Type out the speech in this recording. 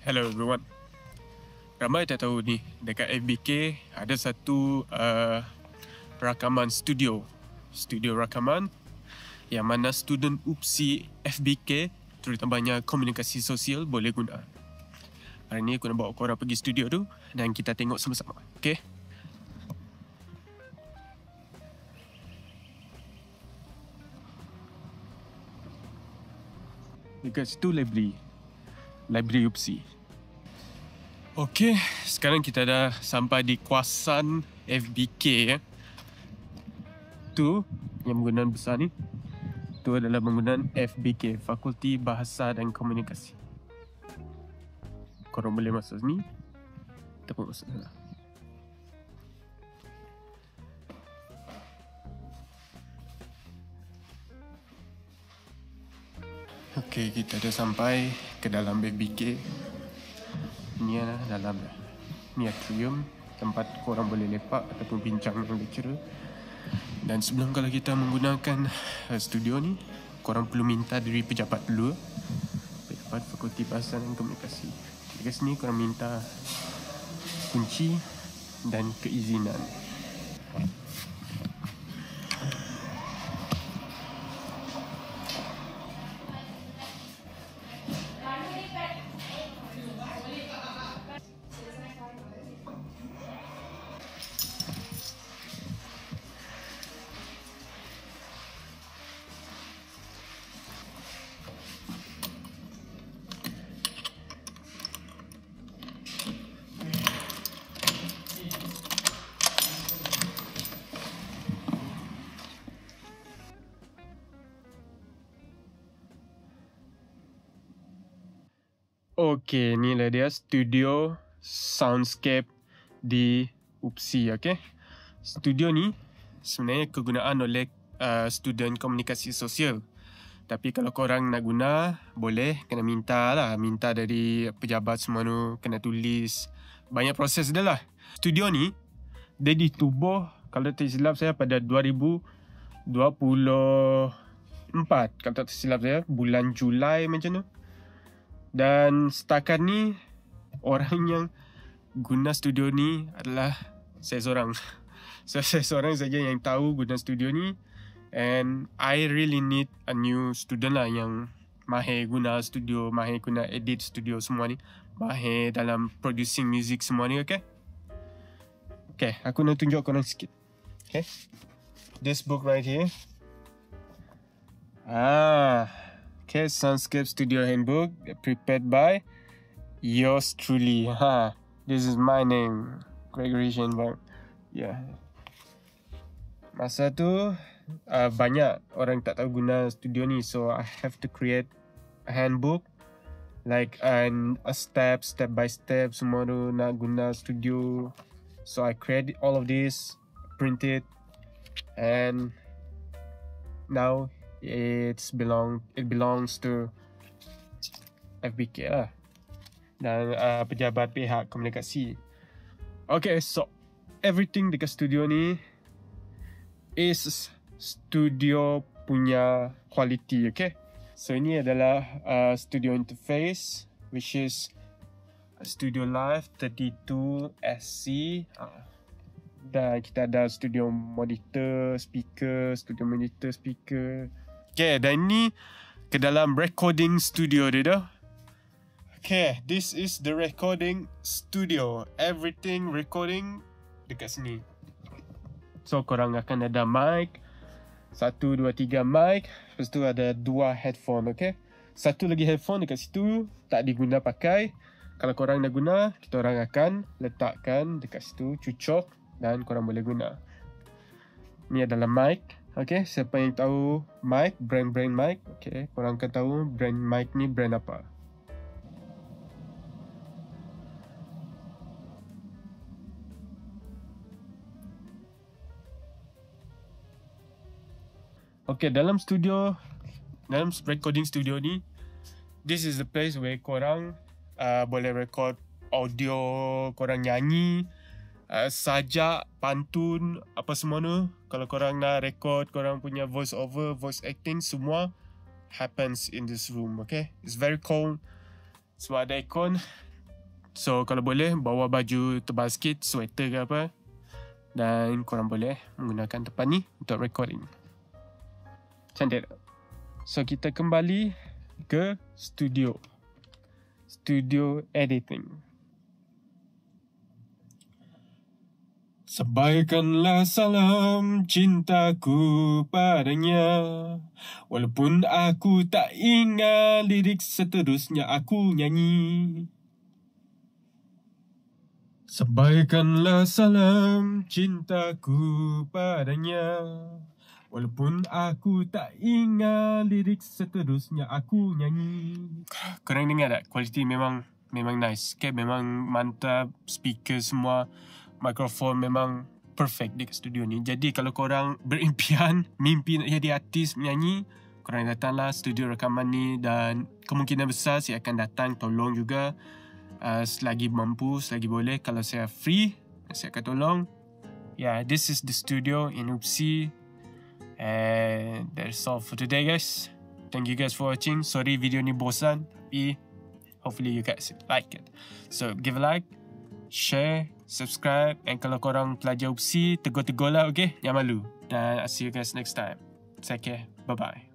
Hello everyone. Ramai tak tahu ni, dekat FBK ada satu rakaman studio rakaman yang mana student UPSI FBK, terutamanya komunikasi sosial, boleh guna. Hari ni aku nak bawa korang pergi studio tu dan kita tengok sama-sama. Okay? Dekat situ library UPSI. Okey, sekarang kita dah sampai di kawasan FBK ya. Tu yang bangunan besar ni. Tu adalah bangunan FBK, Fakulti Bahasa dan Komunikasi. Korang boleh masuk sini ataupun masuk sana. Okey, kita dah sampai ke dalam FBK. Ni adalah dalam ni atrium, tempat korang boleh lepak ataupun bincang dengan lecturer. Dan sebelum kalau kita menggunakan studio ni, korang perlu minta dari pejabat dulu. Pejabat Fakulti Bahasa dan Komunikasi. Dekat sini korang minta kunci dan keizinan. Okey, inilah dia studio soundscape di UPSI, okey. Studio ni sebenarnya kegunaan oleh student komunikasi sosial. Tapi kalau korang nak guna, boleh kena minta dari pejabat semua tu, kena tulis. Banyak proses dia lah. Studio ni, dia ditubuh, kalau tak silap saya, pada 2024. Kalau tak silap saya, bulan Julai macam tu. Dan setakat ni, orang yang guna studio ni adalah saya seorang. So, saya seorang saja yang tahu guna studio ni. And I really need a new student lah yang mahir guna studio, mahir guna edit studio semua ni. Mahir dalam producing music semua ni, okay? Okay, aku nak tunjuk korang sikit. Okay? This book right here. Okay, Soundscape Studio Handbook, prepared by yours truly. This is my name, Gregory Shenbang. Yeah. Masa tu banyak orang tak tahu guna studio ni, so I have to create a handbook, like a step by step semua tu nak guna studio. So I create all of this, print it, and now it belongs to FBK lah dan pejabat pihak komunikasi. Okay, so everything dekat studio ni is studio punya quality, okay? So ini adalah studio interface, which is Studio Live 32SC. Dan kita ada studio monitor, speaker. Okay, dan ni ke dalam recording studio dia dah. Okay, this is the recording studio. Everything recording dekat sini. So, korang akan ada mic. 1, 2, 3 mic. Lepas tu ada 2 headphone, okay? Satu lagi headphone dekat situ. Tak diguna pakai. Kalau korang nak guna, kita orang akan letakkan dekat situ, cucuk. Dan korang boleh guna. Ni adalah mic. Okay, siapa yang tahu mic, brand mic. Okay, korang akan tahu brand mic ni brand apa. Okay, dalam recording studio ni, this is the place where korang boleh record audio, korang nyanyi, sajak, pantun, apa semua tu. Kalau korang nak record korang punya voice over, voice acting, semua happens in this room, okay? It's very cold. Semua ada aircon. So kalau boleh bawa baju tebal sikit, sweater ke apa. Dan korang boleh menggunakan tempat ni untuk recording. Cantik tak? So kita kembali ke studio. Studio editing. Sampaikanlah salam cintaku padanya. Walaupun aku tak ingat lirik seterusnya aku nyanyi. Sampaikanlah salam cintaku padanya. Walaupun aku tak ingat lirik seterusnya aku nyanyi. Korang dengar tak? Kualiti memang nice. Okay, memang mantap. Speaker semua. Mikrofon memang perfect dekat studio ni. Jadi kalau korang berimpian, mimpi nak jadi artis menyanyi, korang datanglah studio rekaman ni dan kemungkinan besar saya akan datang tolong juga selagi mampu, selagi boleh. Kalau saya free, saya akan tolong. Yeah, this is the studio in Upsi. And that's all for today, guys. Thank you guys for watching. Sorry video ni bosan, tapi hopefully you guys like it. So give a like, share, subscribe, and kalau korang pelajar Upsi, tegur-tegur lah, okay? Jangan malu. Dan I'll see you guys next time. Take care. Bye-bye.